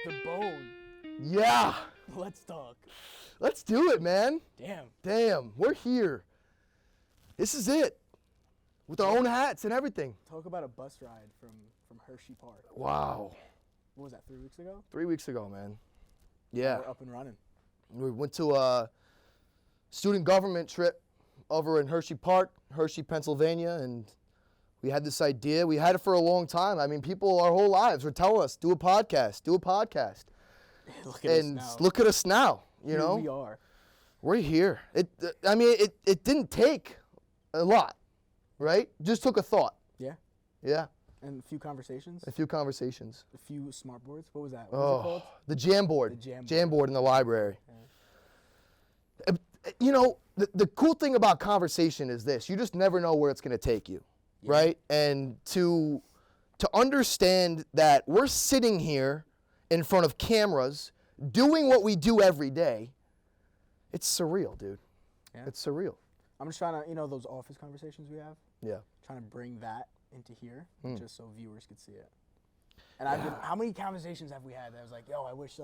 The Bone. Yeah. Let's talk. Let's do it, man. Damn. We're here. This is it. With our own hats and everything. Talk about a bus ride from Hershey Park. Wow. What was that, 3 weeks ago? 3 weeks ago, man. Yeah. We're up and running. We went to a student government trip over in Hershey Park, Hershey, Pennsylvania, and we had this idea. We had it for a long time. I mean, people our whole lives were telling us, do a podcast. Look at us now. Look at us now, you Here know? we are. We're here. It didn't take a lot, right? Just took a thought. Yeah. Yeah. And a few conversations. A few conversations. A few smart boards. What was that? What was it called? The jam board. The jam board. Jam board in the library. Yeah. You know, the cool thing about conversation is this. You just never know where it's going to take you, right? And to understand that we're sitting here in front of cameras doing what we do every day, it's surreal, dude. Yeah. It's surreal. I'm just trying to, those office conversations we have? Yeah. Trying to bring that into here just so viewers could see it. And how many conversations have we had that I was like, yo, I wish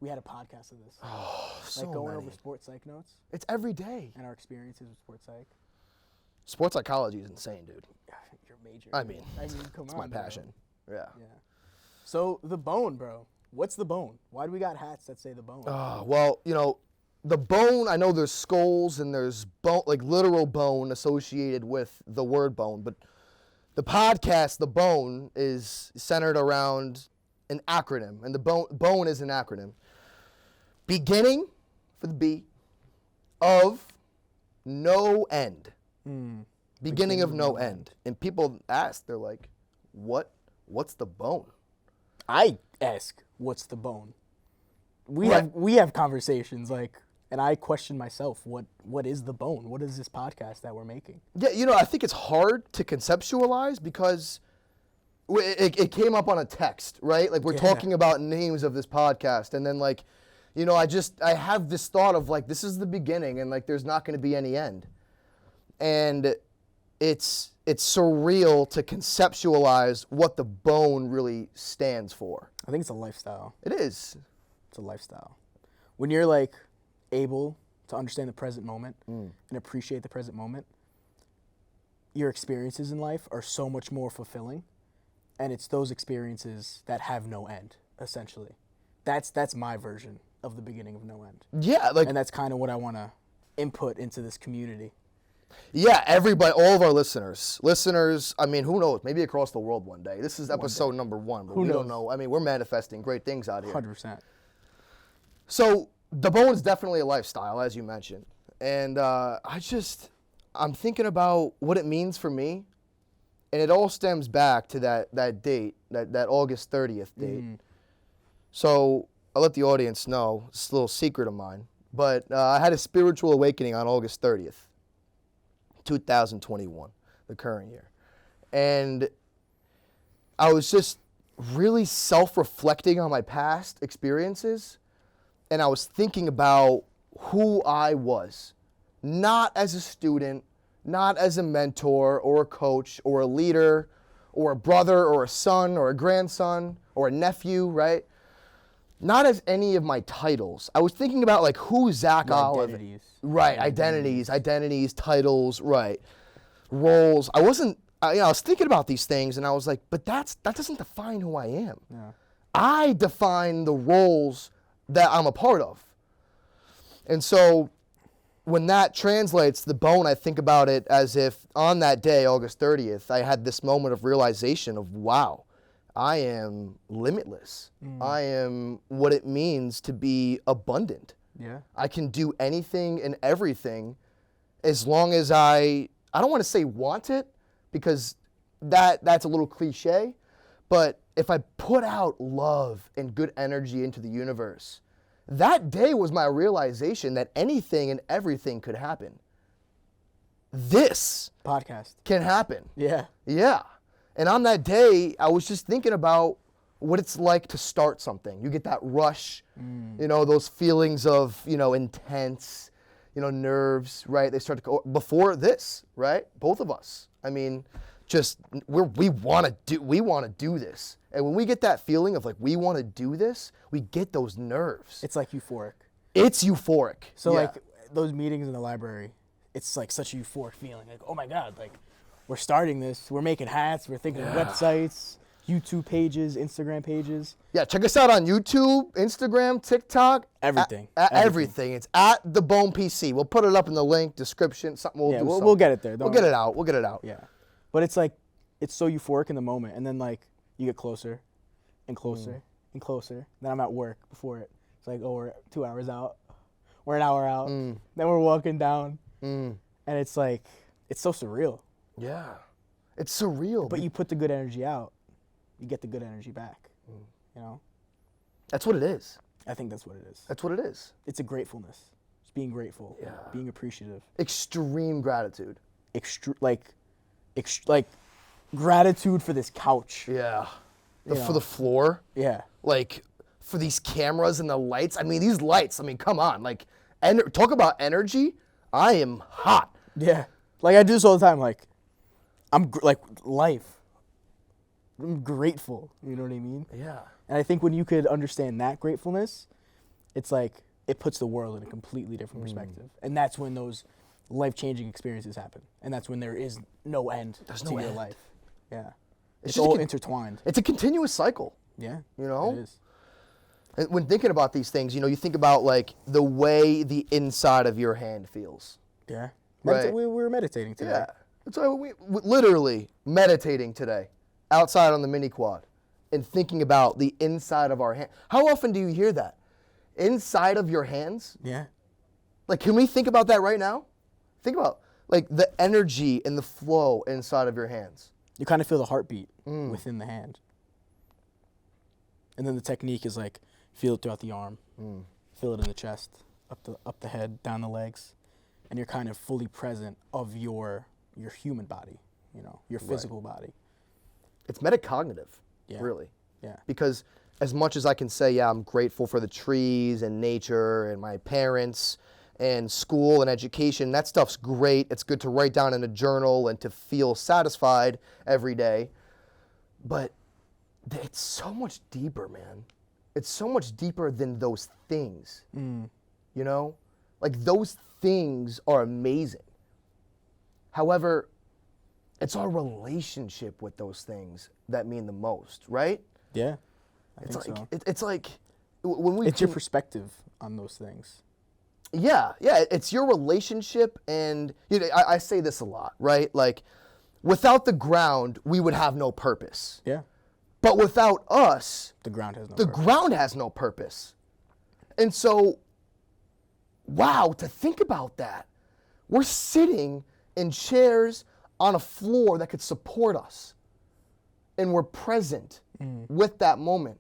we had a podcast of this. Oh, so going many. over sports psych notes. It's every day. And our experiences with sports psych. Sports psychology is insane, dude. You're major. I mean, come it's on, my bro. passion. Yeah. So the Bone, bro. What's the Bone? Why do we got hats that say the Bone? Well, the bone, I know there's skulls and there's bone, like literal bone associated with the word bone, but the podcast, the Bone, is centered around an acronym, and the bone is an acronym. Beginning, for the B, of no end. Beginning of no end. And people ask, they're like, what's the bone? I ask, what's the Bone? We have conversations and I question myself, what is the Bone? What is this podcast that we're making? Yeah, I think it's hard to conceptualize because it came up on a text, right? Like we're talking about names of this podcast, and then I have this thought of this is the beginning, and there's not going to be any end, and it's surreal to conceptualize what the Bone really stands for. I think it's a lifestyle. It is. It's a lifestyle. When you're able to understand the present moment and appreciate the present moment, your experiences in life are so much more fulfilling, and it's those experiences that have no end, essentially. That's my version of the beginning of no end. Yeah, and that's kind of what I want to input into this community. Yeah, everybody, all of our listeners, I mean, who knows, maybe across the world one day. This is episode number 1, but we don't know. I mean, we're manifesting great things out here. 100%. So the Bone is definitely a lifestyle, as you mentioned. And I'm thinking about what it means for me. And it all stems back to that date, that August 30th date. So I'll let the audience know, it's a little secret of mine. But I had a spiritual awakening on August 30th, 2021, the current year. And I was just really self-reflecting on my past experiences. And I was thinking about who I was, not as a student, not as a mentor or a coach or a leader or a brother or a son or a grandson or a nephew, right? Not as any of my titles. I was thinking about who Zach Olive. Identities. Right, identities, titles, right, roles. I was thinking about these things and I was like, but that doesn't define who I am. Yeah. I define the roles that I'm a part of. And so when that translates to the Bone, I think about it as if on that day, August 30th, I had this moment of realization of, wow, I am limitless. I am what it means to be abundant. Yeah. I can do anything and everything as long as I don't want to say want it, because that's a little cliche, but if I put out love and good energy into the universe, that day was my realization that anything and everything could happen. This podcast can happen. Yeah. Yeah. And on that day, I was just thinking about what it's like to start something. You get that rush, those feelings of, intense, nerves, right? They start to go before this, right? Both of us. I mean, just we want to do this. And when we get that feeling of like we want to do this, we get those nerves. It's like euphoric. It's euphoric. So Yeah. like those meetings in the library, it's like such a euphoric feeling. Like, oh my God, like we're starting this. We're making hats. We're thinking of websites, YouTube pages, Instagram pages. Yeah, check us out on YouTube, Instagram, TikTok. Everything. Everything. It's at the B.O.N.E PC. We'll put it up in the link, description, something. We'll do something. We'll get it there. We'll get it out. We'll get it out. Yeah. But it's like, it's so euphoric in the moment. And then like you get closer and closer and closer. Then I'm at work before it. It's like, oh, we're 2 hours out. We're an hour out. Then we're walking down. And it's like, it's so surreal. Yeah. It's surreal. But you put the good energy out, you get the good energy back. You know? That's what it is. I think that's what it is. That's what it is. It's a gratefulness. It's being grateful. Yeah. Being appreciative. Extreme gratitude. Like gratitude for this couch. Yeah. You For know. the floor. Yeah. Like, for these cameras and the lights. I mean, these lights, I mean, come on. Like, talk about energy. I am hot. Yeah. Like I do this all the time. Like like life. I'm grateful. You know what I mean? Yeah. And I think when you could understand that gratefulness, it's like it puts the world in a completely different perspective. And that's when those life-changing experiences happen. And that's when there is no end to your life. Yeah. It's just all intertwined. It's a continuous cycle. Yeah. You know? It is. And when thinking about these things, you know, you think about like the way the inside of your hand feels. Yeah. Right. We were meditating today. Yeah. That's why we literally meditating today outside on the mini quad and thinking about the inside of our hand. How often do you hear that? Inside of your hands? Yeah. Like, can we think about that right now? Think about like the energy and the flow inside of your hands. You kind of feel the heartbeat within the hand. And then the technique is like feel it throughout the arm, feel it in the chest, up the head, down the legs, and you're kind of fully present of your human body, you know, your physical body. It's metacognitive, Yeah. really. Yeah. Because as much as I can say, yeah, I'm grateful for the trees and nature and my parents and school and education, that stuff's great. It's good to write down in a journal and to feel satisfied every day. But it's so much deeper, man. It's so much deeper than those things. You know? Like, those things are amazing. However, it's our relationship with those things that mean the most, right? Yeah. It's like so. it's like when we It's your perspective on those things. Yeah, it's your relationship, and you know, I say this a lot, right? Like, without the ground, we would have no purpose. Yeah. But without us, The ground has no the purpose. ground has no purpose. And so, wow, to think about that. We're sitting in chairs on a floor that could support us. And we're present with that moment.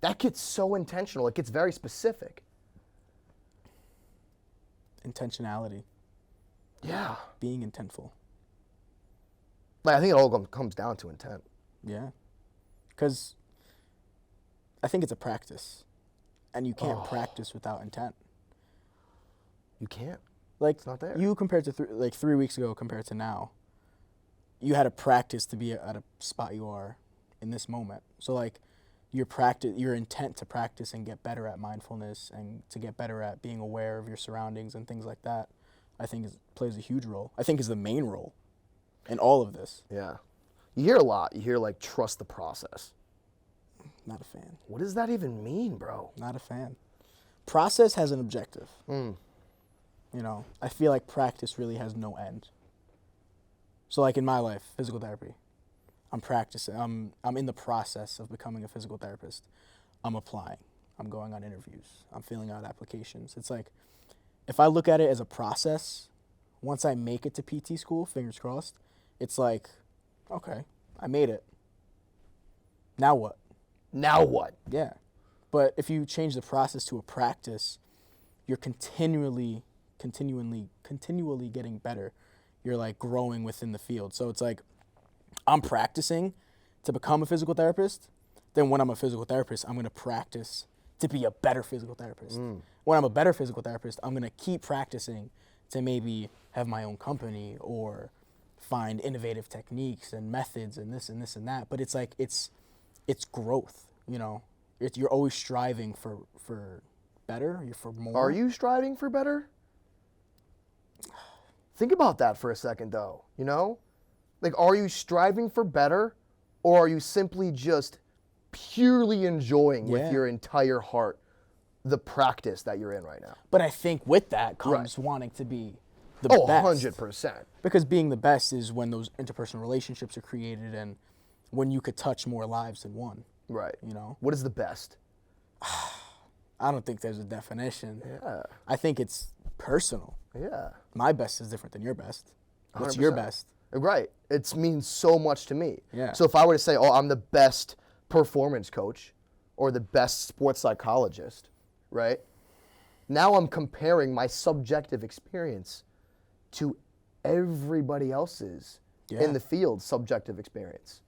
That gets so intentional. It gets very specific. Intentionality. Yeah. Being intentful. Like, I think it all comes down to intent. Yeah. Because I think it's a practice. And you can't practice without intent. You can't. Like, It's not there. you compared to 3 weeks ago compared to now, you had a practice to be at a spot you are in this moment. So, like, your intent to practice and get better at mindfulness and to get better at being aware of your surroundings and things like that, I think plays a huge role. I think is the main role in all of this. Yeah. You hear a lot. You hear, like, trust the process. Not a fan. What does that even mean, bro? Not a fan. Process has an objective. You know, I feel like practice really has no end. So, like, in my life, physical therapy, I'm practicing. I'm in the process of becoming a physical therapist. I'm applying. I'm going on interviews. I'm filling out applications. It's like, if I look at it as a process, once I make it to PT school, fingers crossed, it's like, okay, I made it. Now what? Now what? Yeah. But if you change the process to a practice, you're continually getting better. You're like growing within the field. So it's like, I'm practicing to become a physical therapist. Then when I'm a physical therapist, I'm going to practice to be a better physical therapist. When I'm a better physical therapist, I'm going to keep practicing to maybe have my own company or find innovative techniques and methods and this and this and that. But it's like it's growth. You know, you're always striving for better, for more. Are you striving for better? Think about that for a second, though. You know, like, are you striving for better, or are you simply just purely enjoying with your entire heart the practice that you're in right now? But I think with that comes wanting to be the best. 100%. Because being the best is when those interpersonal relationships are created and when you could touch more lives than one. Right. You know? What is the best? I don't think there's a definition. Yeah. I think it's personal. Yeah. My best is different than your best. What's your best? Right. It means so much to me. Yeah. So if I were to say, oh, I'm the best performance coach or the best sports psychologist, right? Now I'm comparing my subjective experience to everybody else's in the field subjective experience.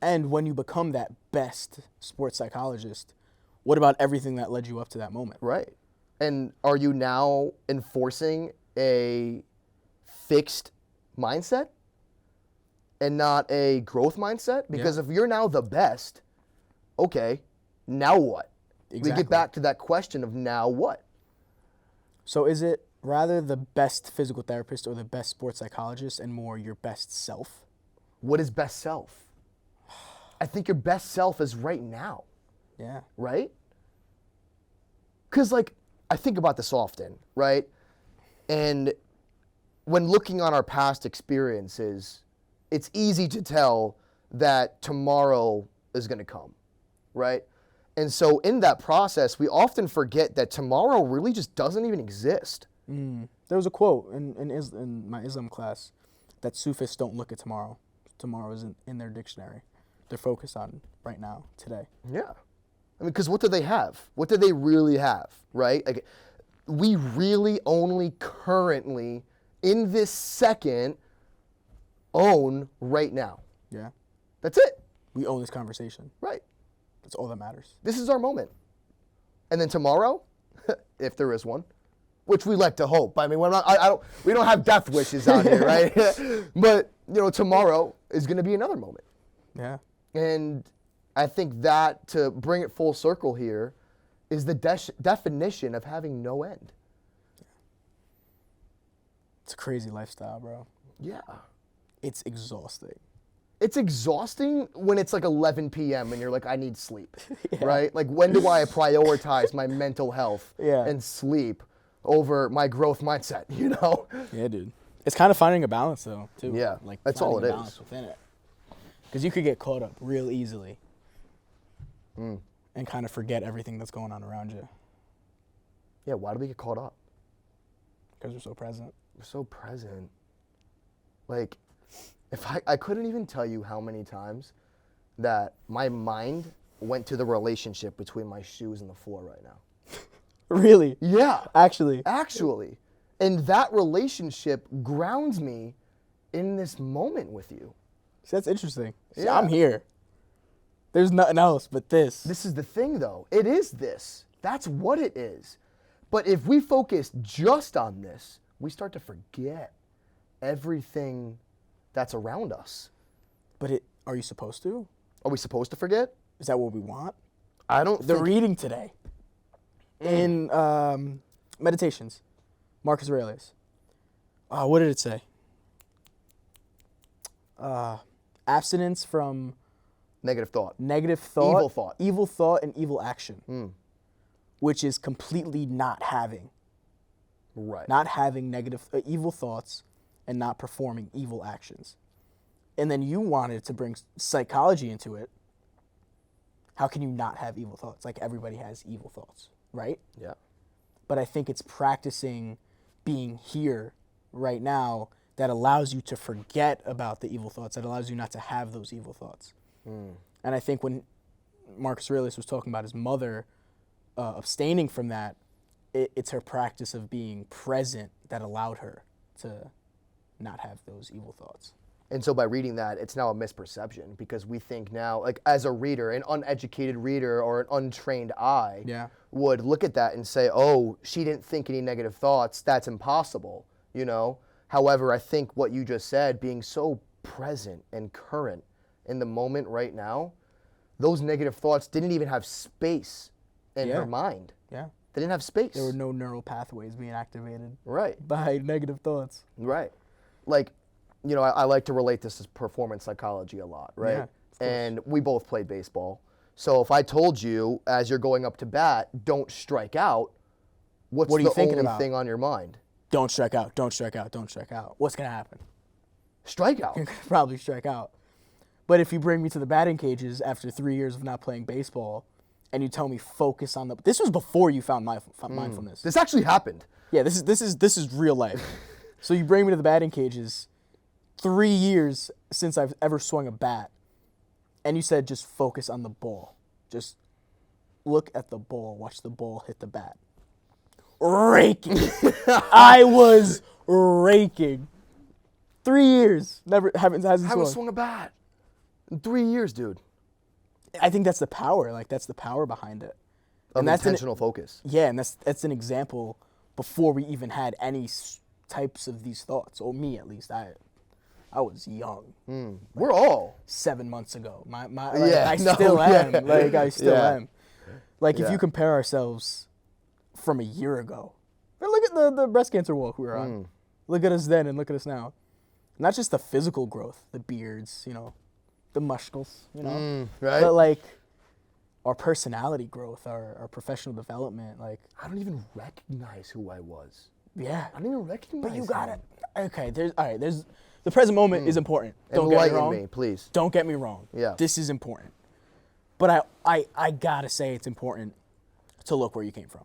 And when you become that best sports psychologist, what about everything that led you up to that moment? Right. And are you now enforcing a fixed mindset and not a growth mindset? Because if you're now the best, okay, now what? Exactly. We get back to that question of now what? So is it rather the best physical therapist or the best sports psychologist and more your best self? What is best self? I think your best self is right now. Yeah. Right? Because, like, I think about this often, right? And when looking on our past experiences, it's easy to tell that tomorrow is going to come, right? And so in that process, we often forget that tomorrow really just doesn't even exist. There was a quote in my Islam class that Sufis don't look at tomorrow. Tomorrow isn't in their dictionary. They're focused on right now, today. Yeah. I mean, because what do they have? What do they really have, right? Like, we really only currently, in this second, own right now. Yeah. That's it. We own this conversation. Right. That's all that matters. This is our moment. And then tomorrow, if there is one, which we like to hope. I mean, we don't have death wishes out here, right? But, you know, tomorrow is going to be another moment. Yeah. And I think that, to bring it full circle here, is the definition of having no end. It's a crazy lifestyle, bro. Yeah. It's exhausting. It's exhausting when it's like 11 p.m. and you're like, I need sleep, right? Like, when do I prioritize my mental health and sleep over my growth mindset, you know? Yeah, dude. It's kind of finding a balance, though, too. Yeah, like that's all it is. Balance within it. Because you could get caught up real easily and kind of forget everything that's going on around you. Yeah, why do we get caught up? Because we're so present. We're so present. Like, if I couldn't even tell you how many times that my mind went to the relationship between my shoes and the floor right now. Really? Yeah. Actually. And that relationship grounds me in this moment with you. See, that's interesting. See, Yeah. I'm here. There's nothing else but this. This is the thing, though. It is this. That's what it is. But if we focus just on this, we start to forget everything that's around us. But are you supposed to? Are we supposed to forget? Is that what we want? I don't The think... reading today in Meditations, Marcus Aurelius. What did it say? Abstinence from Negative thought. evil thought, and evil action, which is completely not having negative, evil thoughts, and not performing evil actions. And then you wanted to bring psychology into it. How can you not have evil thoughts? Like, everybody has evil thoughts, right? Yeah. But I think it's practicing being here right now that allows you to forget about the evil thoughts, that allows you not to have those evil thoughts. And I think when Marcus Aurelius was talking about his mother abstaining from that, it's her practice of being present that allowed her to not have those evil thoughts. And so by reading that, it's now a misperception, because we think now, like, as a reader, an uneducated reader or an untrained eye would look at that and say, oh, she didn't think any negative thoughts. That's impossible, you know? However, I think what you just said, being so present and current in the moment right now, those negative thoughts didn't even have space in her mind. Yeah. They didn't have space. There were no neural pathways being activated Right. by negative thoughts. Right. Like, you know, I like to relate this to performance psychology a lot, right? Yeah, and we both played baseball. So if I told you as you're going up to bat, don't strike out, what's What are you the thinking only about? thing on your mind? Don't strike out, don't strike out, don't strike out. What's going to happen? Strikeout. You're going to probably strike out. But if you bring me to the batting cages after 3 years of not playing baseball and you tell me focus on the... This was before you found mindfulness. This actually happened. Yeah, this is real life. So you bring me to the batting cages 3 years since I've ever swung a bat, and you said just focus on the ball. Just look at the ball, watch the ball hit the bat. Raking. I was raking. 3 years. Hasn't Haven't swung. swung a bat in 3 years, dude. I think that's the power. Like, that's the power behind it. Of that's intentional focus. Yeah, and that's an example before we even had any types of these thoughts. Or me, at least. I was young. We're all. 7 months ago. Yeah, I no, still am. yeah. Like, I still Yeah. am. Like, if Yeah. you compare ourselves from a year ago, or look at the breast cancer walk we were on. Look at us then and look at us now. Not just the physical growth, the beards, you know, the muscles, you know, right? but like our personality growth, our professional development, like, I don't even recognize who I was. yeah. I don't even recognize. But you got it. Okay, there's the present moment is important. Don't get me Enlighten wrong. me, please. Don't get me wrong. Yeah. This is important. But I gotta say it's important to look where you came from.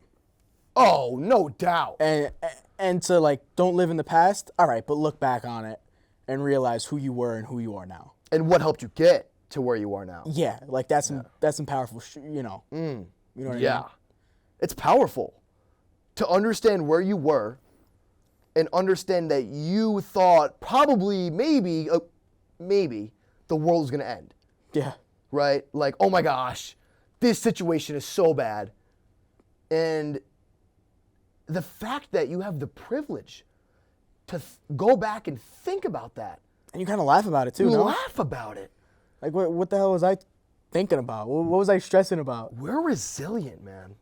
Oh, no doubt. And to, like, don't live in the past. All right, but look back on it and realize who you were and who you are now. And what helped you get to where you are now? Yeah, like that's some powerful, you know. You know what I Yeah. mean? It's powerful to understand where you were and understand that you thought probably, maybe the world was going to end, Yeah. right? Like, oh my gosh, this situation is so bad. And the fact that you have the privilege to go back and think about that, And you kind of laugh about it too, you no? laugh about it. Like, what the hell was I thinking about? What was I stressing about? We're resilient, man.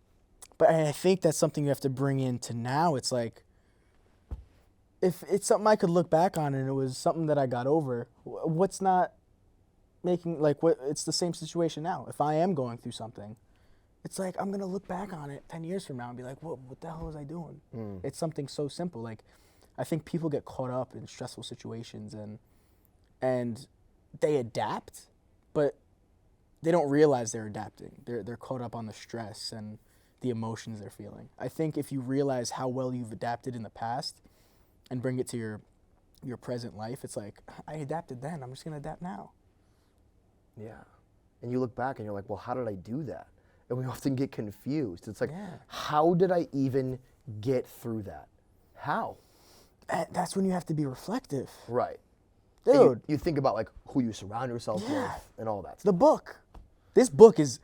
But I think that's something you have to bring into now. It's like, if it's something I could look back on and it was something that I got over, what's not making, like, what? It's the same situation now. If I am going through something, it's like I'm going to look back on it 10 years from now and be like, what the hell was I doing? It's something so simple. Like, I think people get caught up in stressful situations and they adapt, but they don't realize they're adapting. They're caught up on the stress and the emotions they're feeling. I think if you realize how well you've adapted in the past and bring it to your present life, it's like, I adapted then, I'm just going to adapt now. Yeah. And you look back and you're like, well, how did I do that? And we often get confused. It's like, how did I even get through that? How? That's when you have to be reflective. Right. Dude, You think about like who you surround yourself with and all that stuff. the book. This book is,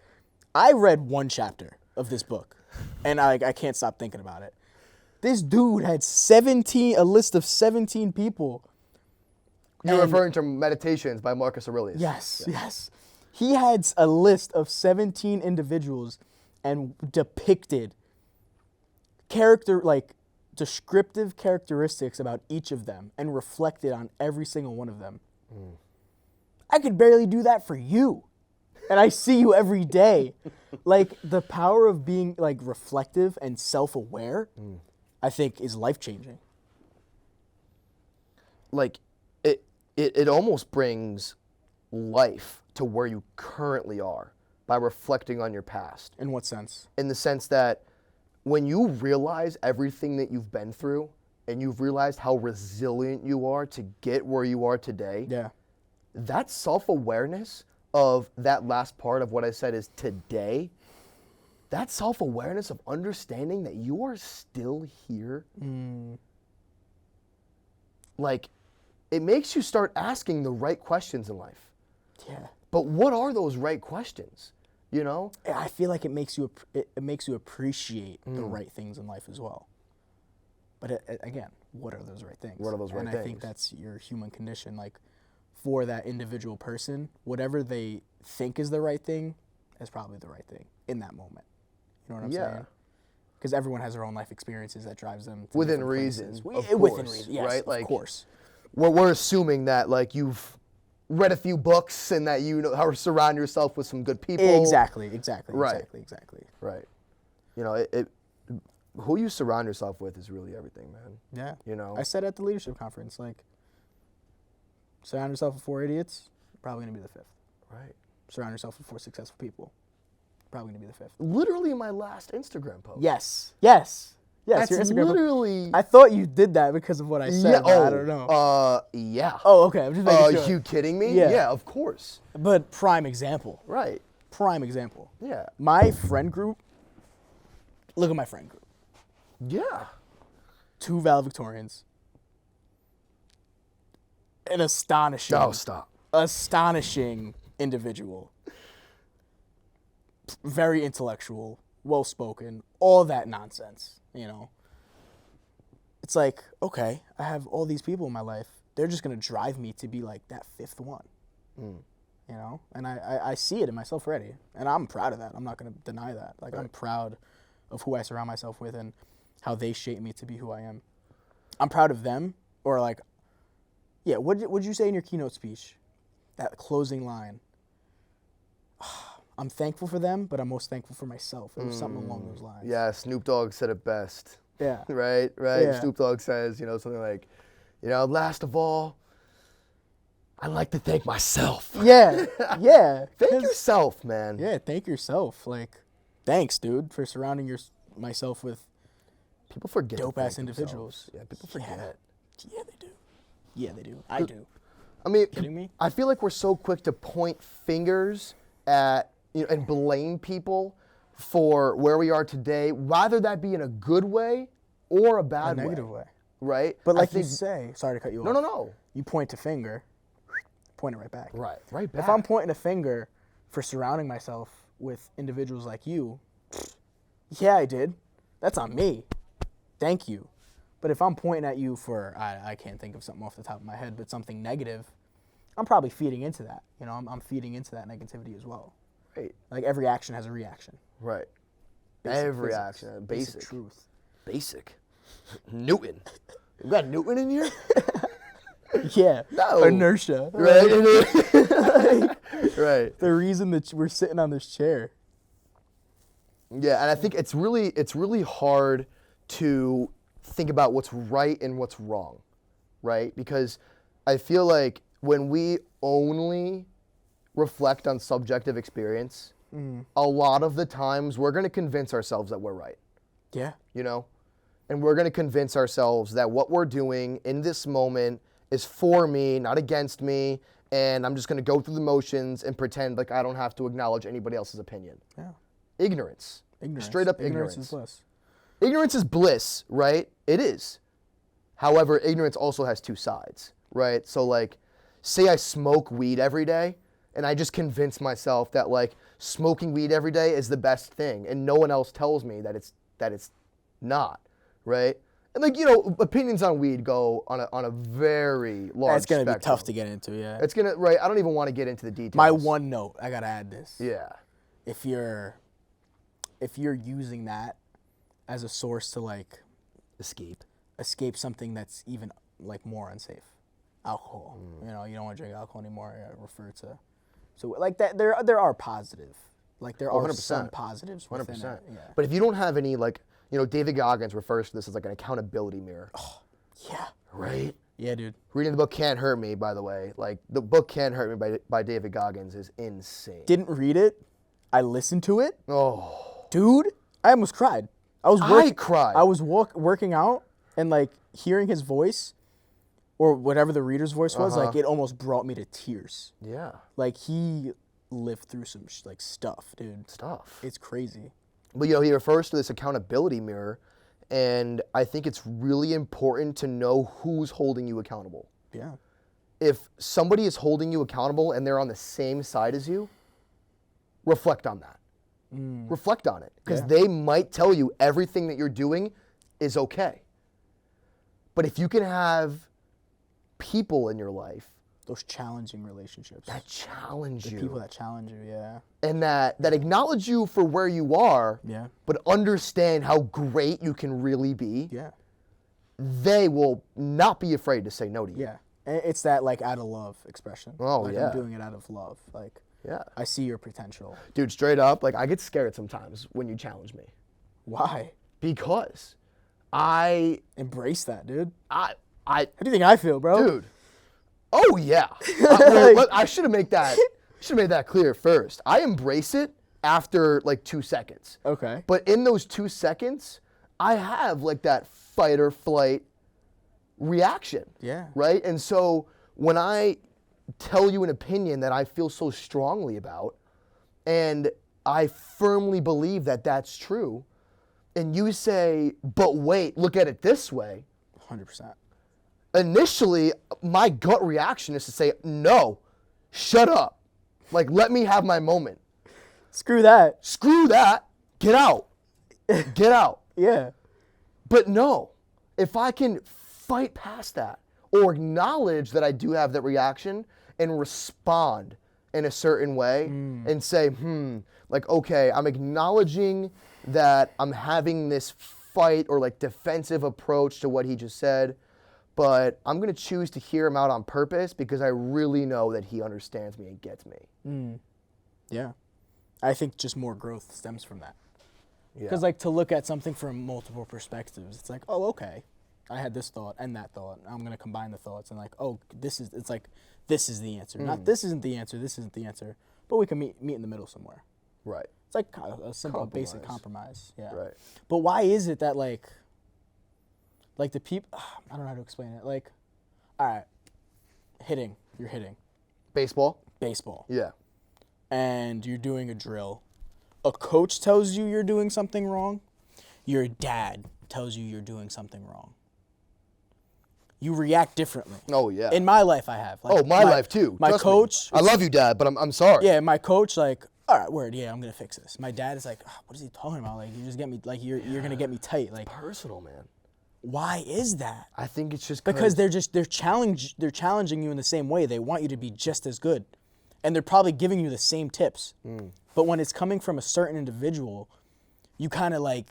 I read one chapter of this book and I can't stop thinking about it. This dude had a list of 17 people. You're referring to Meditations by Marcus Aurelius. Yes. He had a list of 17 individuals and depicted descriptive characteristics about each of them and reflected on every single one of them. I could barely do that for you. And I see you every day. Like, the power of being, like, reflective and self-aware, I think, is life-changing. Like, it almost brings life to where you currently are by reflecting on your past. In what sense? In the sense that when you realize everything that you've been through and you've realized how resilient you are to get where you are today, Yeah. that self-awareness of that last part of what I said is today, that self-awareness of understanding that you are still here, like, it makes you start asking the right questions in life. Yeah. But what are those right questions? You know? I feel like it makes you appreciate the right things in life as well. But again, what are those right things? What are those right things? And I think that's your human condition. Like, for that individual person, whatever they think is the right thing is probably the right thing in that moment. You know what I'm saying? Because everyone has their own life experiences that drives them to within different reason. places. Within reason, yes, right? Of course. We're assuming that like you've read a few books and that you know how to surround yourself with some good people. Exactly. Right. Exactly. Right. You know, who you surround yourself with is really everything, man. Yeah. You know? I said at the leadership conference, like, surround yourself with 4 idiots, you're probably going to be the 5th. Right. Surround yourself with 4 successful people, probably going to be the 5th. Literally my last Instagram post. Yes. That's your Instagram literally... I thought you did that because of what I said, but I don't know. Yeah. Oh, okay. I'm just making sure. You kidding me? Yeah. Yeah, of course. But prime example. Right. Prime example. Yeah. My friend group, look at my friend group. Yeah. 2 valedictorians. An astonishing. Oh, stop. Astonishing individual. Very intellectual, well-spoken, all that nonsense, you know. It's like, okay, I have all these people in my life. They're just going to drive me to be like that 5th one, you know. And I see it in myself already, and I'm proud of that. I'm not going to deny that. Like, I'm proud of who I surround myself with and how they shape me to be who I am. I'm proud of them, or like, yeah, what did you say in your keynote speech? That closing line. I'm thankful for them, but I'm most thankful for myself. It was something along those lines. Yeah, Snoop Dogg said it best. Yeah. Right? Yeah. Snoop Dogg says, you know, something like, you know, last of all, I like to thank myself. Yeah. Thank yourself, man. Yeah, thank yourself. Like, thanks, dude, for surrounding myself with People forget dope-ass individuals. Yeah, people forget. Yeah, they do. Yeah, they do. I do. I mean, Kidding me? I feel like we're so quick to point fingers at, you know, and blame people for where we are today, whether that be in a good way or a bad way. A negative way. Right? But like you say, sorry to cut you off. No. You point a finger, point it right back. Right back. If I'm pointing a finger for surrounding myself with individuals like you, yeah, I did. That's on me. Thank you. But if I'm pointing at you for, I can't think of something off the top of my head, but something negative, I'm probably feeding into that. You know, I'm feeding into that negativity as well. Right. Like, every action has a reaction. Right. Basic Every physics. action. Basic truth. Basic. Newton. We got Newton in here? Yeah. No. Inertia. Right. Right. The reason that we're sitting on this chair. Yeah, and I think it's really hard to think about what's right and what's wrong, right? Because I feel like when we only reflect on subjective experience, a lot of the times we're going to convince ourselves that we're right. Yeah. You know? And we're going to convince ourselves that what we're doing in this moment is for me, not against me, and I'm just going to go through the motions and pretend like I don't have to acknowledge anybody else's opinion. Yeah. Ignorance. Straight up ignorance. Ignorance is bliss. Ignorance is bliss, right? It is. However, ignorance also has 2 sides, right? So like, say I smoke weed every day, and I just convince myself that like smoking weed every day is the best thing, and no one else tells me that it's not, right? And like, you know, opinions on weed go on a very large That's gonna spectrum. be tough to get into, yeah. It's gonna, right? I don't even want to get into the details. My one note, I gotta add this. Yeah. If you're using that as a source to like escape something that's even like more unsafe, alcohol. You know, you don't want to drink alcohol anymore. I refer to, so like that. There are positive, like there are 100%. some positives within 100%. it. Yeah. But if you don't have any, like, you know, David Goggins refers to this as like an accountability mirror. Oh, yeah. Right? Yeah, dude. Reading the book Can't Hurt Me, by the way. Like, the book Can't Hurt Me by David Goggins is insane. Didn't read it. I listened to it. Oh. Dude, I almost cried. I cried. I was working out and like hearing his voice or whatever the reader's voice was, like it almost brought me to tears. Yeah. Like he lived through some like stuff, dude. It's crazy. But, you know, he refers to this accountability mirror, and I think it's really important to know who's holding you accountable. Yeah. If somebody is holding you accountable and they're on the same side as you, reflect on that. Reflect on it, because they might tell you everything that you're doing is okay. But if you can have people in your life Those challenging relationships. that challenge you, People that challenge you, yeah. and that acknowledge you for where you are, Yeah. but understand how great you can really be, Yeah. they will not be afraid to say no to you. Yeah. It's that like out of love expression. Oh, like yeah. I'm doing it out of love. Like Yeah. I see your potential. Dude, straight up, like I get scared sometimes when you challenge me. Why? Because I Embrace that, dude. I How do you think I feel, bro? dude. Oh yeah. I should have made that clear first. I embrace it after like 2 seconds. Okay. But in those 2 seconds, I have like that fight or flight reaction. Yeah. Right? And so when I tell you an opinion that I feel so strongly about, and I firmly believe that that's true, and you say, but wait, look at it this way. 100%. Initially, my gut reaction is to say, no, shut up. Like, let me have my moment. Screw that. Screw that. Get out. Get out. Yeah. But no, if I can fight past that or acknowledge that I do have that reaction and respond in a certain way and say, like, okay, I'm acknowledging that I'm having this fight or like defensive approach to what he just said, but I'm going to choose to hear him out on purpose because I really know that he understands me and gets me. Yeah. I think just more growth stems from that. Yeah. Because like to look at something from multiple perspectives, it's like, oh, okay, I had this thought and that thought. I'm going to combine the thoughts and like, oh, this is the answer. Not this isn't the answer, this isn't the answer. But we can meet in the middle somewhere. Right. It's like a simple, basic compromise. Yeah. Right. But why is it that like the people, I don't know how to explain it. Like, all right, you're hitting Baseball? baseball Yeah. and you're doing a drill. A coach tells you you're doing something wrong. Your dad tells you you're doing something wrong. You react differently. Oh, yeah. In my life, I have. Like, my life too. My Trust me. coach. I love you, Dad, but I'm sorry. Yeah, my coach, like, all right, word, yeah, I'm gonna fix this. My dad is like, oh, what is he talking about? Like, you just get me, like, you're gonna get me tight. Like, Personal, man. why is that? I think it's just Because they're challenging you in the same way. They want you to be just as good, and they're probably giving you the same tips. But when it's coming from a certain individual, you kind of like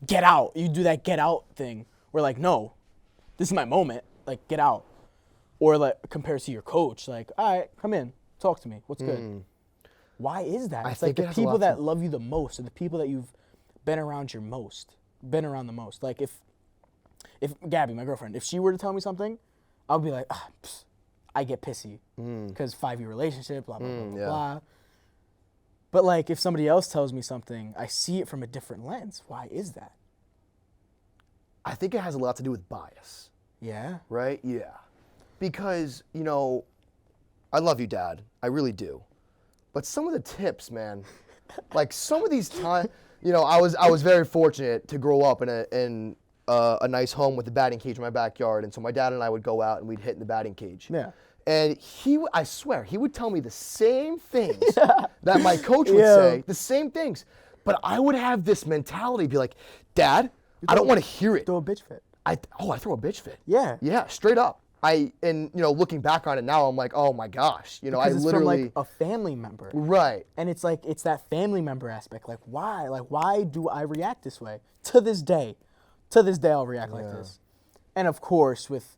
get out. You do that get out thing. Where like, no, this is my moment. Like, get out. Or like compared to your coach, like, all right, come in, talk to me. What's good? Why is that? It's like think it the has a people lot that love you the most are the people that you've been around the most. Like if Gabby, my girlfriend, if she were to tell me something, I would be like, I get pissy because 5-year relationship, blah, blah, blah, blah, yeah. blah. But like if somebody else tells me something, I see it from a different lens. Why is that? I think it has a lot to do with bias. Yeah. Right? Yeah. Because, I love you, Dad. I really do. But some of the tips, man, like some of these times, I was very fortunate to grow up in a nice home with a batting cage in my backyard. And so my dad and I would go out and we'd hit in the batting cage. Yeah. And I swear, he would tell me the same things that my coach would say, the same things. But I would have this mentality, be like, Dad, I don't want to hear it. Throw a bitch fit. I throw a bitch fit. Yeah. Yeah, straight up. Looking back on it now, I'm like, oh my gosh. Because it's from like a family member. Right. And it's like, it's that family member aspect. Like, why? Like, why do I react this way? To this day, I'll react like this. And of course, with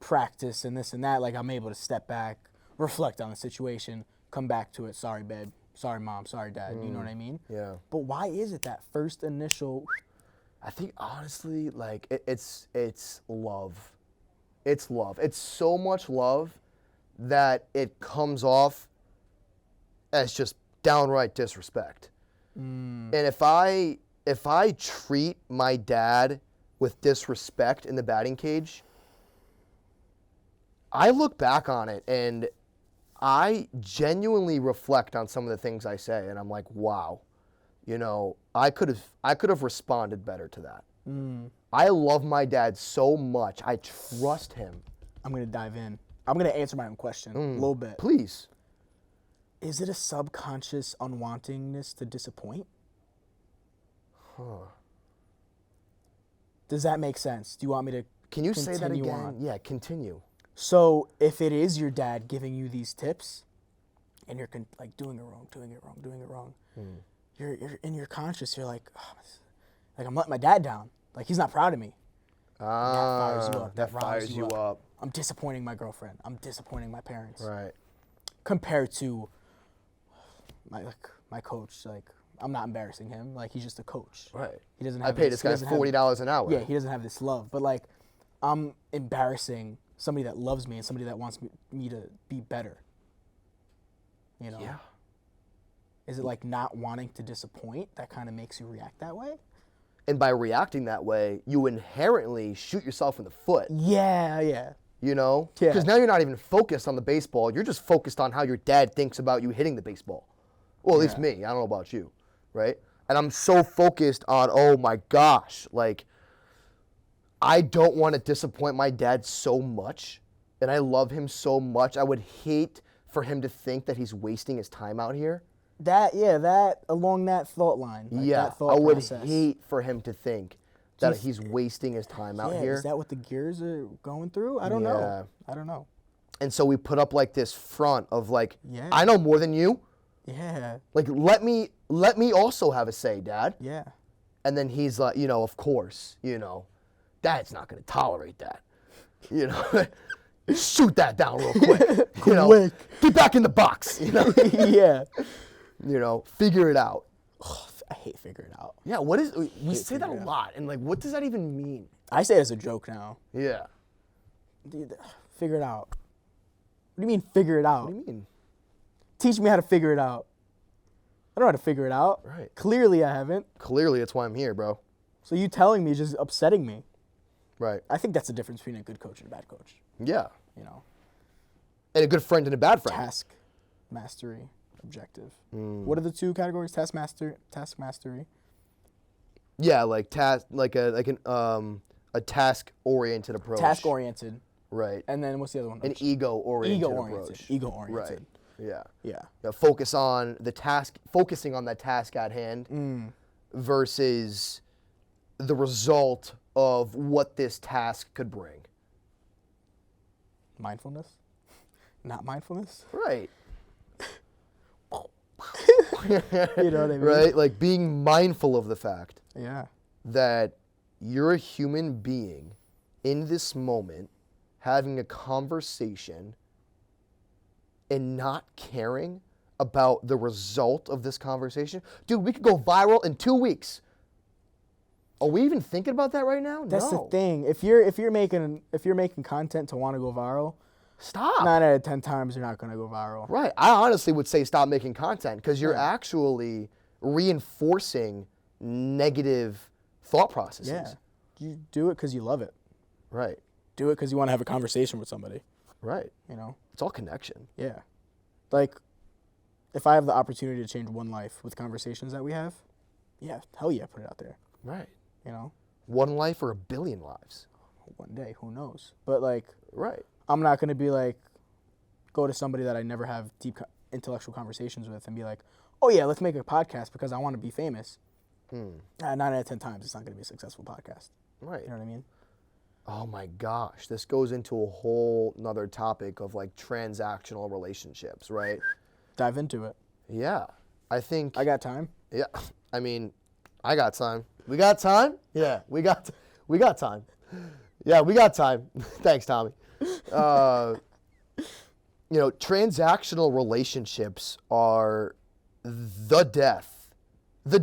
practice and this and that, like I'm able to step back, reflect on the situation, come back to it. Sorry, babe. Sorry, mom. Sorry, dad. You know what I mean? Yeah. But why is it that first initial? I think honestly, like it's love. It's love. It's so much love that it comes off as just downright disrespect. And if I treat my dad with disrespect in the batting cage, I look back on it and I genuinely reflect on some of the things I say, and I'm like, wow, I could have responded better to that. I love my dad so much. I trust him. I'm gonna dive in. I'm gonna answer my own question a little bit. Please. Is it a subconscious unwantingness to disappoint? Huh. Does that make sense? Do you want me to Can you say that continue again? on. Yeah, continue. So if it is your dad giving you these tips, and you're like doing it wrong, you're in your conscious. You're like, oh, like I'm letting my dad down. Like he's not proud of me. That fires you up. That fires you up. I'm disappointing my girlfriend. I'm disappointing my parents. Right. Compared to my coach, like I'm not embarrassing him. Like he's just a coach. Right. He doesn't. I paid this guy $40 an hour. Yeah, he doesn't have this love. But like, I'm embarrassing somebody that loves me and somebody that wants me to be better. You know. Yeah. Is it like not wanting to disappoint that kind of makes you react that way? And by reacting that way, you inherently shoot yourself in the foot. Yeah. You know? Yeah. Because now you're not even focused on the baseball. You're just focused on how your dad thinks about you hitting the baseball. Well, at least me. I don't know about you. Right? And I'm so focused on, oh my gosh, like, I don't want to disappoint my dad so much. And I love him so much. I would hate for him to think that he's wasting his time out here. That along that thought line. Like Yeah, that thought I would process. hate for him to think that he's wasting his time out here. Is that what the gears are going through? I don't know. I don't know. And so we put up like this front of like, Yeah. I know more than you. Yeah. Like, let me also have a say, Dad. Yeah. And then he's like, you know, of course, you know, Dad's not going to tolerate that. You know, shoot that down real quick. You know, Quick. get back in the box. You know, Yeah. you know, figure it out. Oh, I hate figuring it out. Yeah, we say that a lot, and like, what does that even mean? I say it as a joke now. Yeah. Dude, figure it out. What do you mean figure it out? What do you mean? Teach me how to figure it out. I don't know how to figure it out. Right. Clearly I haven't. Clearly, that's why I'm here, bro. So you telling me is just upsetting me. Right. I think that's the difference between a good coach and a bad coach. Yeah. You know, And a good friend and a bad friend. task mastery, objective. What are the two categories? Task mastery. Yeah, like a task-oriented approach. Task oriented. Right. And then what's the other one? An ego-oriented approach. Ego oriented. Right. Yeah. Yeah. Now, focusing on that task at hand versus the result of what this task could bring. Mindfulness? Not mindfulness? Right. You know what I mean? Right? Like being mindful of the fact Yeah. that you're a human being in this moment having a conversation and not caring about the result of this conversation. Dude, we could go viral in 2 weeks. Are we even thinking about that right now? That's no. the thing. If you're making content to want to go viral, Stop. 9 out of 10 times you're not going to go viral. Right. I honestly would say stop making content because you're actually reinforcing negative thought processes. Yeah. You do it because you love it. Right. Do it because you want to have a conversation with somebody. Right. You know? It's all connection. Yeah. Like, if I have the opportunity to change one life with conversations that we have, yeah, hell yeah, put it out there. Right. You know? One life or a billion lives. One day, who knows? But, like, Right. I'm not going to be like, go to somebody that I never have deep intellectual conversations with and be like, oh yeah, let's make a podcast because I want to be famous. 9 out of 10 times, it's not going to be a successful podcast. Right. You know what I mean? Oh my gosh, this goes into a whole nother topic of like transactional relationships, right? Dive into it. Yeah. I think I got time. Yeah. I mean, I got time. We got time? Yeah, we got time. Yeah, we got time. Thanks, Tommy. You know, transactional relationships are the death.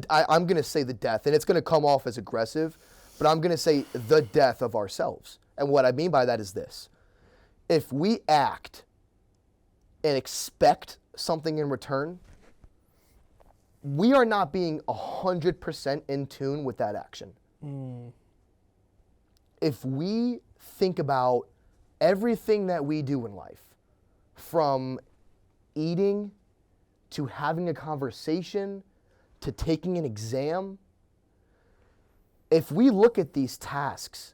I'm going to say the death, and it's going to come off as aggressive, but I'm going to say the death of ourselves. And what I mean by that is this. If we act and expect something in return, we are not being 100% in tune with that action. If we think about everything that we do in life, from eating to having a conversation to taking an exam, if we look at these tasks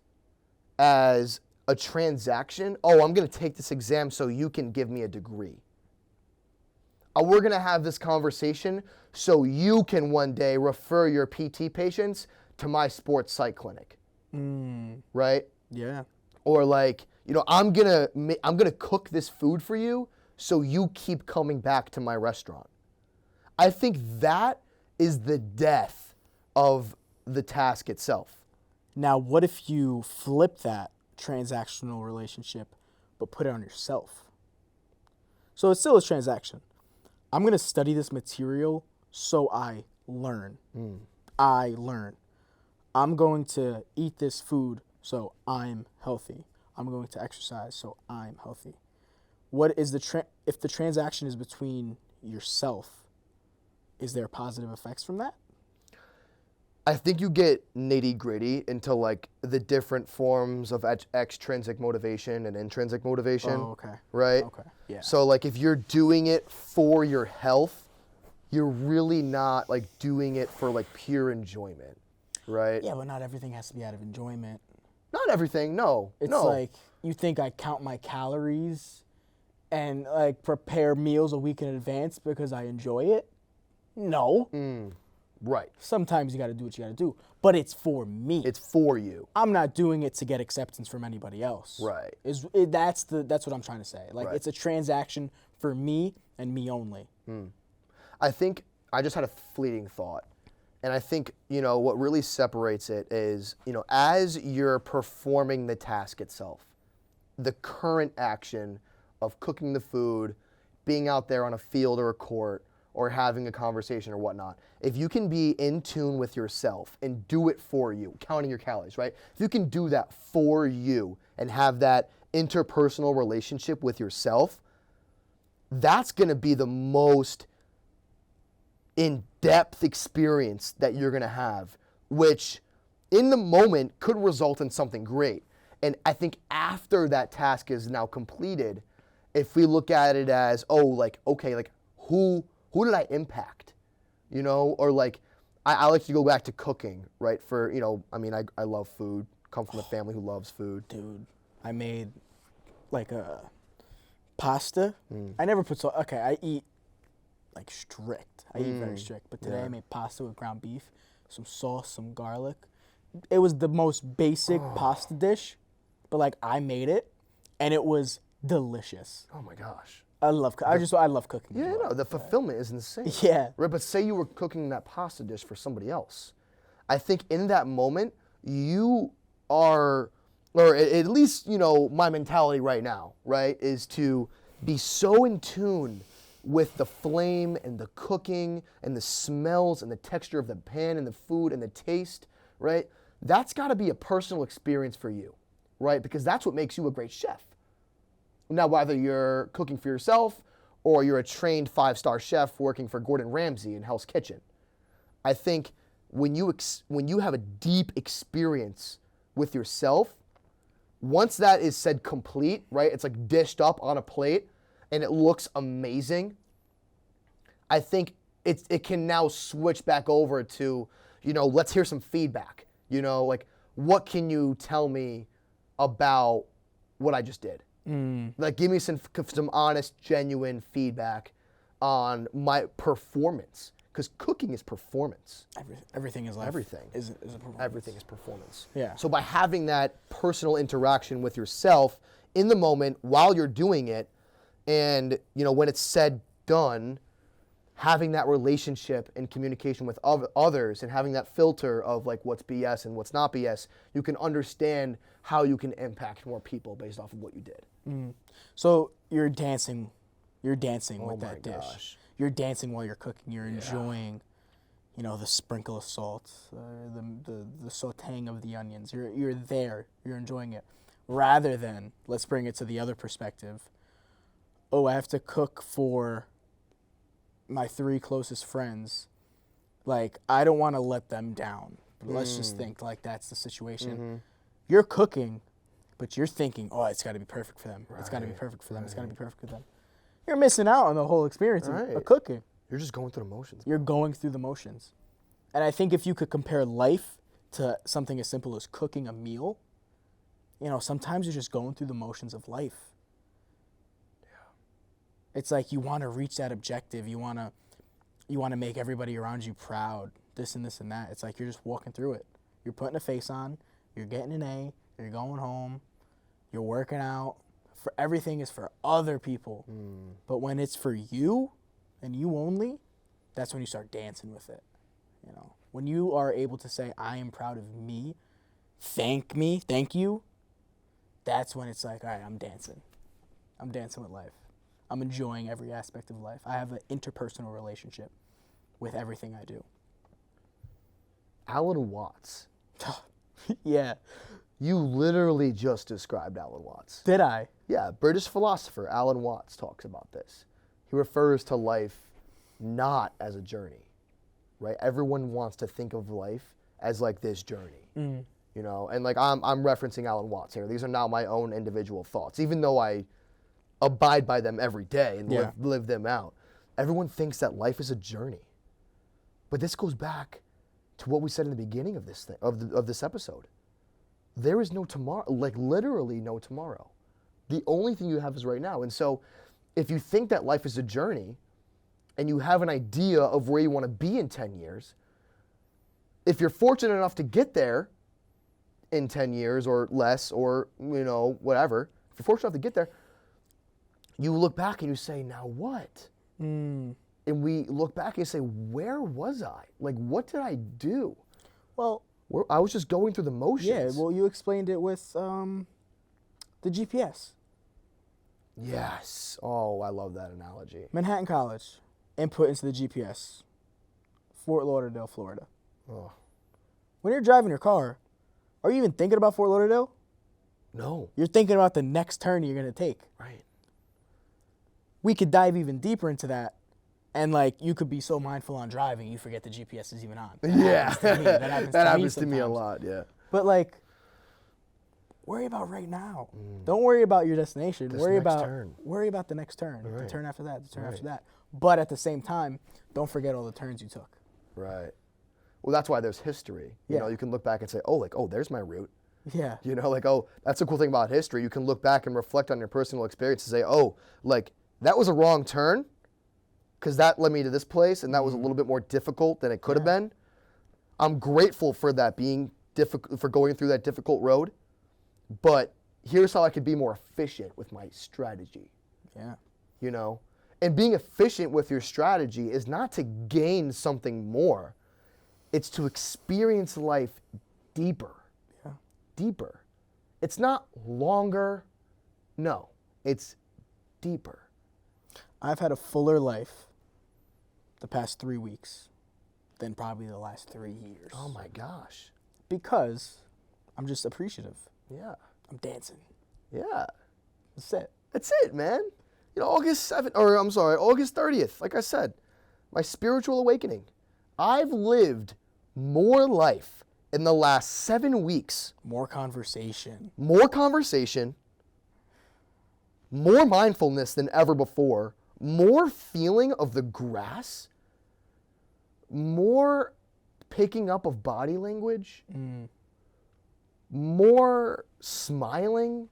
as a transaction, oh, I'm going to take this exam so you can give me a degree. We're going to have this conversation so you can one day refer your PT patients to my sports psych clinic. Right? Yeah. or like, you know, I'm gonna cook this food for you so you keep coming back to my restaurant. I think that is the death of the task itself. Now, what if you flip that transactional relationship, but put it on yourself? So it's still a transaction. I'm going to study this material so I learn. I learn. I'm going to eat this food so I'm healthy. I'm going to exercise so I'm healthy. What is if the transaction is between yourself, is there positive effects from that? I think you get nitty gritty into like the different forms of extrinsic motivation and intrinsic motivation. Oh, okay. Right? Okay. Yeah. So like if you're doing it for your health, you're really not like doing it for like pure enjoyment, right? Yeah, but not everything has to be out of enjoyment. Not everything, no. It's no. like, you think I count my calories and like prepare meals a week in advance because I enjoy it? No. Right. Sometimes you got to do what you got to do, but it's for me. It's for you. I'm not doing it to get acceptance from anybody else. Right. That's what I'm trying to say. Like, Right. it's a transaction for me and me only. I think I just had a fleeting thought. And I think, you know, what really separates it is, you know, as you're performing the task itself, the current action of cooking the food, being out there on a field or a court, or having a conversation or whatnot, if you can be in tune with yourself and do it for you, counting your calories, right? If you can do that for you and have that interpersonal relationship with yourself, that's gonna be the most in-depth experience that you're gonna have, which in the moment could result in something great. And I think after that task is now completed, if we look at it as, oh, like, okay, like who did I impact? You know, or like, I like to go back to cooking, right? For, you know, I mean, I love food, come from a family who loves food. Dude, I made like a pasta. I never put salt. Okay, I eat like strict. I eat very strict. But today I made pasta with ground beef, some sauce, some garlic. It was the most basic pasta dish, but like I made it, and it was delicious. Oh my gosh. I love cooking. Yeah, no, the fulfillment is insane. Yeah. Right, but say you were cooking that pasta dish for somebody else. I think in that moment, you are, or at least, you know, my mentality right now, right, is to be so in tune with the flame and the cooking and the smells and the texture of the pan and the food and the taste, right? That's got to be a personal experience for you, right? Because that's what makes you a great chef. Now, whether you're cooking for yourself or you're a trained 5-star chef working for Gordon Ramsay in Hell's Kitchen, I think when you have a deep experience with yourself, once that is said complete, right, it's like dished up on a plate and it looks amazing, I think it can now switch back over to, you know, let's hear some feedback. You know, like, what can you tell me about what I just did? Like, give me some honest, genuine feedback on my performance, because cooking is performance. Everything is life. Everything is a performance. Everything is performance. Yeah. So by having that personal interaction with yourself in the moment while you're doing it, and you know when it's said done, having that relationship and communication with others, and having that filter of like what's BS and what's not BS, you can understand how you can impact more people based off of what you did. So you're dancing with Oh that my dish. gosh. You're dancing while you're cooking. You're enjoying, you know, the sprinkle of salt, the sautéing of the onions. You're there. You're enjoying it. Rather than, let's bring it to the other perspective. Oh, I have to cook for my 3 closest friends. Like, I don't want to let them down. But let's just think like that's the situation. You're cooking, but you're thinking, oh, it's got to be perfect for them. It's got to be perfect for them. It's got to be perfect for them. You're missing out on the whole experience of cooking. You're just going through the motions. You're going through the motions. And I think if you could compare life to something as simple as cooking a meal, you know, sometimes you're just going through the motions of life. Yeah. It's like you want to reach that objective. You want to make everybody around you proud, this and this and that. It's like you're just walking through it. You're putting a face on. You're getting an A. You're going home. you're working out, for everything is for other people. But when it's for you and you only, that's when you start dancing with it. You know, when you are able to say, I am proud of me, thank you, that's when it's like, all right, I'm dancing. I'm dancing with life. I'm enjoying every aspect of life. I have an interpersonal relationship with everything I do. Alan Watts. Yeah. You literally just described Alan Watts. Did I? Yeah, British philosopher Alan Watts talks about this. He refers to life not as a journey, right? Everyone wants to think of life as like this journey, you know? And like I'm referencing Alan Watts here. These are not my own individual thoughts, even though I abide by them every day and live them out. Everyone thinks that life is a journey. But this goes back to what we said in the beginning of this thing, of this episode. There is no tomorrow, like literally no tomorrow. The only thing you have is right now. And so if you think that life is a journey and you have an idea of where you want to be in 10 years, if you're fortunate enough to get there in 10 years or less or, you know, whatever, if you're fortunate enough to get there, you look back and you say, now what? And we look back and say, where was I? Like, what did I do? Well, I was just going through the motions. yeah, well, you explained it with the GPS. Yes. Oh, I love that analogy. Manhattan College, input into the GPS, Fort Lauderdale, Florida. Oh. When you're driving your car, are you even thinking about Fort Lauderdale? No. You're thinking about the next turn you're going to take. Right. We could dive even deeper into that. And, like, you could be so mindful on driving, you forget the GPS is even on. Yeah. That happens to me a sometimes. lot, yeah. But, like, worry about right now. Don't worry about your destination. This Worry next about turn. worry about the next turn, the Right. turn after that, the turn Right. after that. But at the same time, don't forget all the turns you took. Right. Well, that's why there's history. You Yeah. know, you can look back and say, oh, there's my route. Yeah. You know, like, oh, that's the cool thing about history. You can look back and reflect on your personal experience and say, oh, like, that was a wrong turn because that led me to this place and that was a little bit more difficult than it could have been. I'm grateful for that being difficult, for going through that difficult road. But here's how I could be more efficient with my strategy. Yeah. You know? And being efficient with your strategy is not to gain something more. It's to experience life deeper. Yeah. Deeper. It's not longer. No, it's deeper. I've had a fuller life the past 3 weeks than probably the last 3 years. Oh my gosh. Because I'm just appreciative. Yeah. I'm dancing. Yeah. That's it. That's it, man. You know, August 30th, like I said, my spiritual awakening. I've lived more life in the last 7 weeks. More conversation. More conversation, more mindfulness than ever before, more feeling of the grass, more picking up of body language, more smiling,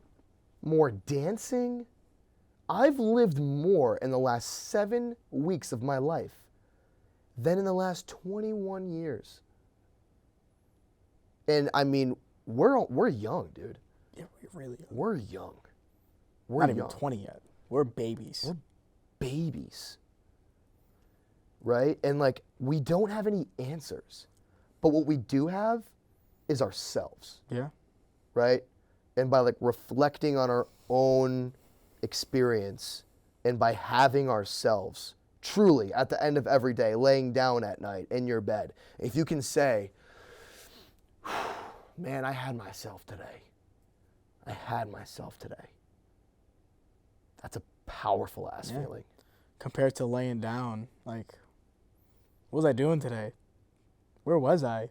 more dancing. I've lived more in the last 7 weeks of my life than in the last 21 years. And I mean, we're young, dude. Yeah, we're really young. We're young. We're Not young. even 20 yet. We're babies. We're babies. Right? And like, we don't have any answers. But what we do have is ourselves. Yeah. Right? And by like reflecting on our own experience and by having ourselves truly at the end of every day, laying down at night in your bed, if you can say, man, I had myself today. I had myself today. That's a powerful ass feeling. Compared to laying down, like, what was I doing today? Where was I? I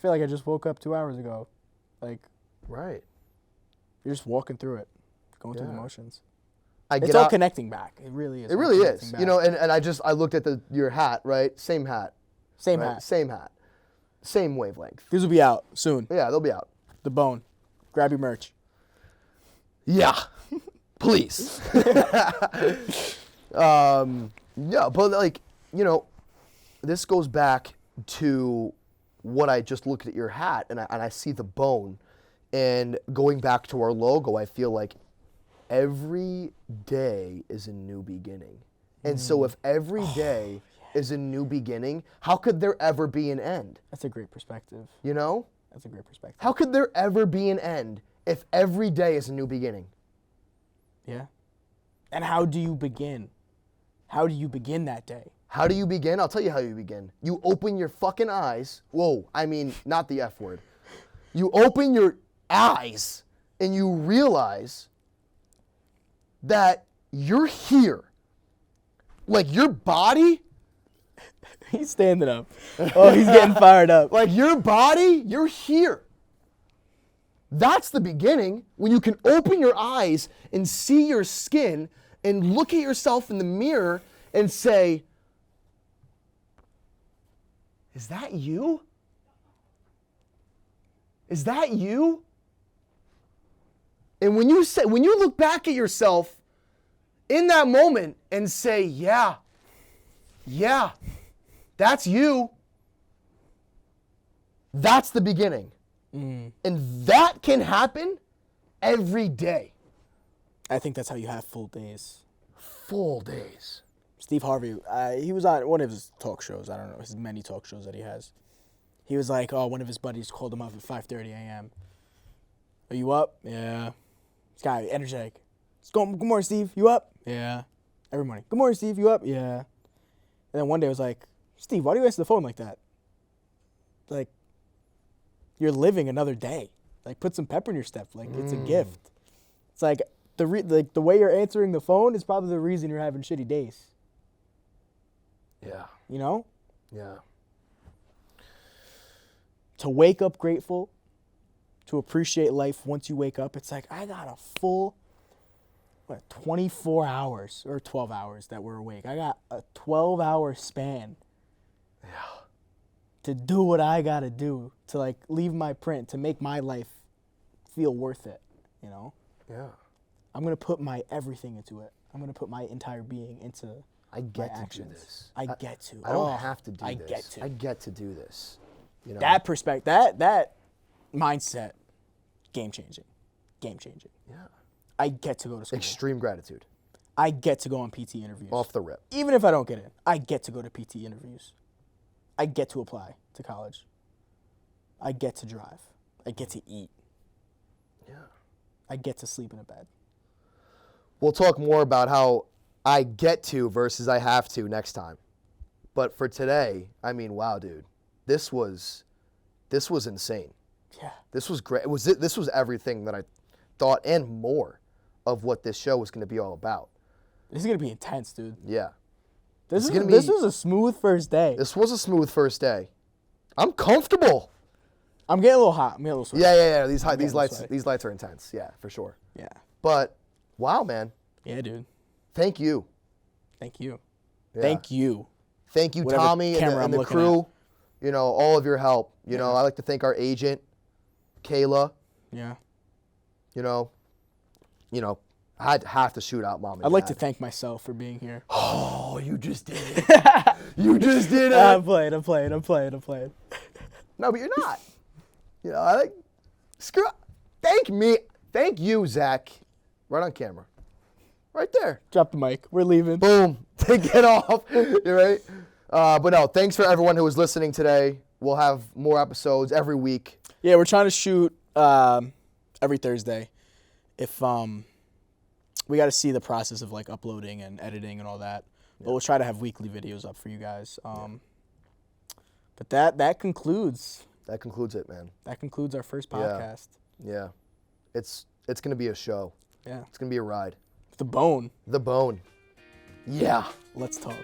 feel like I just woke up 2 hours ago. Like, Right. you're just walking through it, going through the Yeah. motions. I It's get all out. connecting back. It really is. It all really connecting is. back. You know, and I looked at your hat, right? Same hat. Same right? hat. Same hat. Same wavelength. These will be out soon. Yeah, they'll be out. The Bone. Grab your merch. Yeah. Please. Yeah, but like, you know, this goes back to what I just looked at your hat and I see the bone. And going back to our logo, I feel like every day is a new beginning. And so if every day is a new beginning, how could there ever be an end? That's a great perspective. You know? That's a great perspective. How could there ever be an end if every day is a new beginning? Yeah. And how do you begin? How do you begin that day? How do you begin? I'll tell you how you begin. You open your fucking eyes. Whoa, I mean, not the F word. You open your eyes and you realize that you're here. Like your body. He's standing up. Oh, he's getting fired up. Like your body, you're here. That's the beginning, when you can open your eyes and see your skin and look at yourself in the mirror and say, is that you? Is that you? And when you look back at yourself in that moment and say, yeah, that's you. That's the beginning. And that can happen every day. I think that's how you have full days. Full days. Steve Harvey, he was on one of his talk shows. I don't know, his many talk shows that he has. He was like, oh, one of his buddies called him up at 5:30 a.m. Are you up? Yeah. This guy, energetic. Good morning, Steve. You up? Yeah. Every morning. Good morning, Steve. You up? Yeah. And then one day I was like, Steve, why do you answer the phone like that? Like, you're living another day. Like, put some pepper in your step. Like, it's a gift. It's like the way you're answering the phone is probably the reason you're having shitty days. Yeah. You know? Yeah. To wake up grateful, to appreciate life once you wake up, it's like, I got a full 24 hours or 12 hours that we're awake. I got a 12-hour span. Yeah. To do what I got to do, to like leave my print, to make my life feel worth it, you know? Yeah. I'm going to put my everything into it. I'm going to put my entire being into I get my to actions. do this. I get to. I don't have to do I this. get to. I get to do this. You know? That perspective, that mindset, game changing. Game changing. Yeah. I get to go to school. Extreme gratitude. I get to go on PT interviews. Off the rip. Even if I don't get in, I get to go to PT interviews. I get to apply to college. I get to drive. I get to eat. Yeah. I get to sleep in a bed. We'll talk more about how I get to versus I have to next time. But for today, I mean, wow, dude. This was insane. Yeah. This was great. This was everything that I thought and more of what this show was going to be all about. This is going to be intense, dude. Yeah. This was a smooth first day. This was a smooth first day. I'm comfortable. I'm getting a little hot. I'm getting a little sweaty. Yeah. These lights are intense. Yeah, for sure. Yeah. But wow, man. Yeah, dude. Thank you. Thank you. Yeah. Thank you. Thank you, Whatever Tommy camera and the I'm looking crew. You know, all of your help. You know, I like to thank our agent, Kayla. Yeah. You know, I'd have to shoot out mom and I'd like dad. to thank myself for being here. Oh, you just did it. You just did it. I'm playing. No, but you're not. You know, I like, screw up. Thank you, Zach. Right on camera. Right there. Drop the mic. We're leaving. Boom. Get off. You're right. But no, thanks for everyone who was listening today. We'll have more episodes every week. Yeah, we're trying to shoot every Thursday. If we got to see the process of like uploading and editing and all that. But we'll try to have weekly videos up for you guys. But that concludes. That concludes it, man. That concludes our first podcast. Yeah. It's gonna be a show. Yeah. It's gonna be a ride. The B.O.N.E. The B.O.N.E. Yeah. Let's talk.